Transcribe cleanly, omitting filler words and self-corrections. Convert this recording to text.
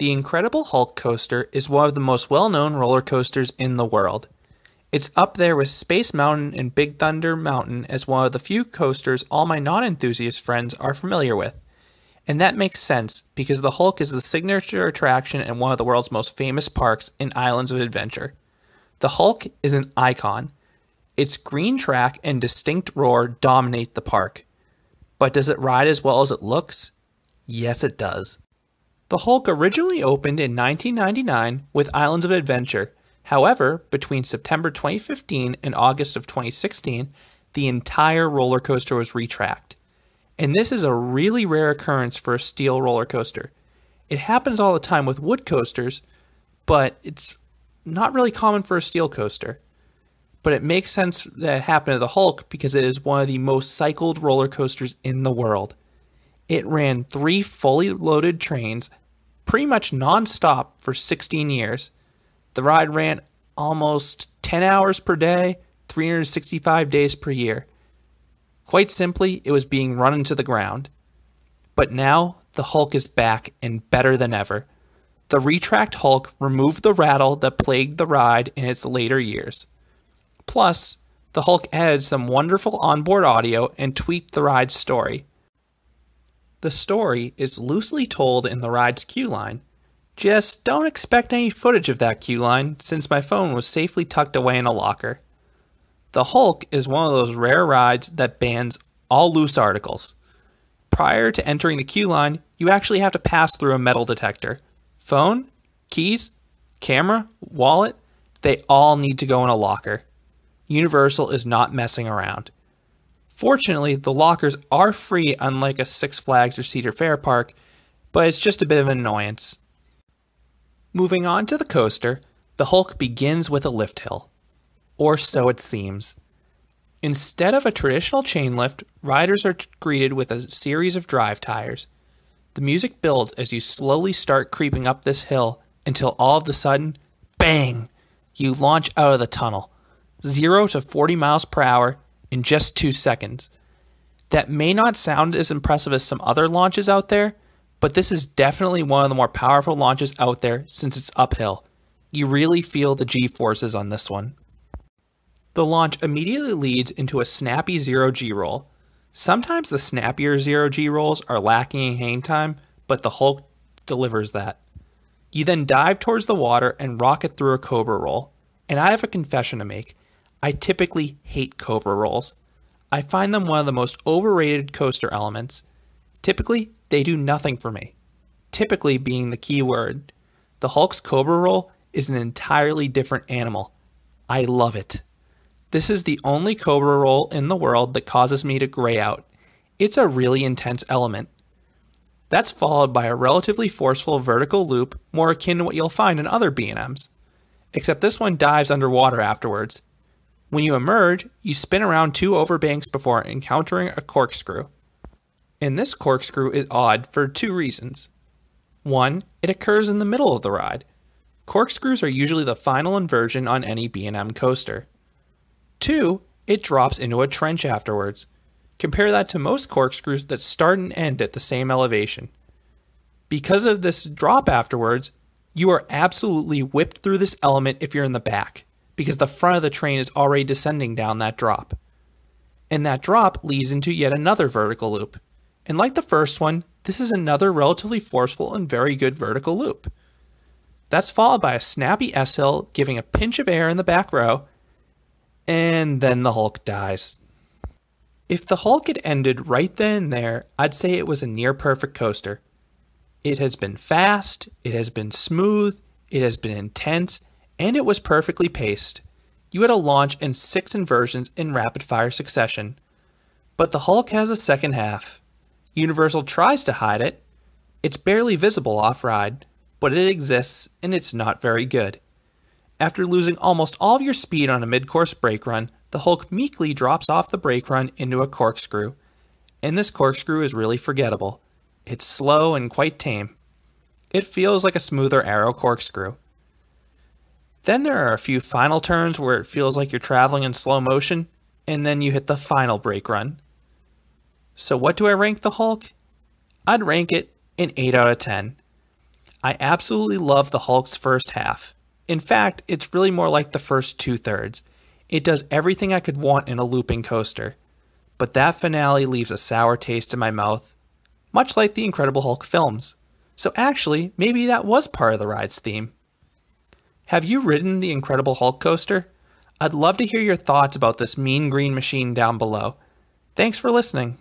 The Incredible Hulk coaster is one of the most well-known roller coasters in the world. It's up there with Space Mountain and Big Thunder Mountain as one of the few coasters all my non-enthusiast friends are familiar with. And that makes sense, because the Hulk is the signature attraction in one of the world's most famous parks in Islands of Adventure. The Hulk is an icon. Its green track and distinct roar dominate the park. But does it ride as well as it looks? Yes, it does. The Hulk originally opened in 1999 with Islands of Adventure. However, between September 2015 and August of 2016, the entire roller coaster was retracked. And this is a really rare occurrence for a steel roller coaster. It happens all the time with wood coasters, but it's not really common for a steel coaster. But it makes sense that it happened to the Hulk because it is one of the most cycled roller coasters in the world. It ran 3 fully loaded trains pretty much non-stop for 16 years. The ride ran almost 10 hours per day, 365 days per year. Quite simply, it was being run into the ground. But now, the Hulk is back and better than ever. The Retracked Hulk removed the rattle that plagued the ride in its later years. Plus, the Hulk added some wonderful onboard audio and tweaked the ride's story. The story is loosely told in the ride's queue line. Just don't expect any footage of that queue line, since my phone was safely tucked away in a locker. The Hulk is one of those rare rides that bans all loose articles. Prior to entering the queue line, you actually have to pass through a metal detector. Phone, keys, camera, wallet, they all need to go in a locker. Universal is not messing around. Fortunately, the lockers are free, unlike a Six Flags or Cedar Fair park, but it's just a bit of an annoyance. Moving on to the coaster, the Hulk begins with a lift hill. Or so it seems. Instead of a traditional chain lift, riders are greeted with a series of drive tires. The music builds as you slowly start creeping up this hill until all of a sudden, bang, you launch out of the tunnel. 0 to 40 miles per hour in just 2 seconds. That may not sound as impressive as some other launches out there, but this is definitely one of the more powerful launches out there since it's uphill. You really feel the G-forces on this one. The launch immediately leads into a snappy 0G roll. Sometimes the snappier 0G rolls are lacking in hang time, but the Hulk delivers that. You then dive towards the water and rocket through a cobra roll. And I have a confession to make. I typically hate cobra rolls. I find them one of the most overrated coaster elements. Typically, they do nothing for me. Typically being the key word. The Hulk's cobra roll is an entirely different animal. I love it. This is the only cobra roll in the world that causes me to gray out. It's a really intense element. That's followed by a relatively forceful vertical loop more akin to what you'll find in other B&Ms. Except this one dives underwater afterwards. When you emerge, you spin around 2 overbanks before encountering a corkscrew. And this corkscrew is odd for 2 reasons. 1, it occurs in the middle of the ride. Corkscrews are usually the final inversion on any B&M coaster. 2, it drops into a trench afterwards. Compare that to most corkscrews that start and end at the same elevation. Because of this drop afterwards, you are absolutely whipped through this element if you're in the back, because the front of the train is already descending down that drop. And that drop leads into yet another vertical loop. And like the first one, this is another relatively forceful and very good vertical loop. That's followed by a snappy S-hill giving a pinch of air in the back row, and then the Hulk dies. If the Hulk had ended right then and there, I'd say it was a near perfect coaster. It has been fast, it has been smooth, it has been intense, and it was perfectly paced. You had a launch and 6 inversions in rapid fire succession. But the Hulk has a second half. Universal tries to hide it. It's barely visible off-ride, but it exists and it's not very good. After losing almost all of your speed on a mid-course brake run, the Hulk meekly drops off the brake run into a corkscrew. And this corkscrew is really forgettable. It's slow and quite tame. It feels like a smoother Arrow corkscrew. Then there are a few final turns where it feels like you're traveling in slow motion, and then you hit the final brake run. So what do I rank the Hulk? I'd rank it an 8 out of 10. I absolutely love the Hulk's first half. In fact, it's really more like the first 2/3. It does everything I could want in a looping coaster. But that finale leaves a sour taste in my mouth, much like the Incredible Hulk films. So actually, maybe that was part of the ride's theme. Have you ridden the Incredible Hulk coaster? I'd love to hear your thoughts about this mean green machine down below. Thanks for listening.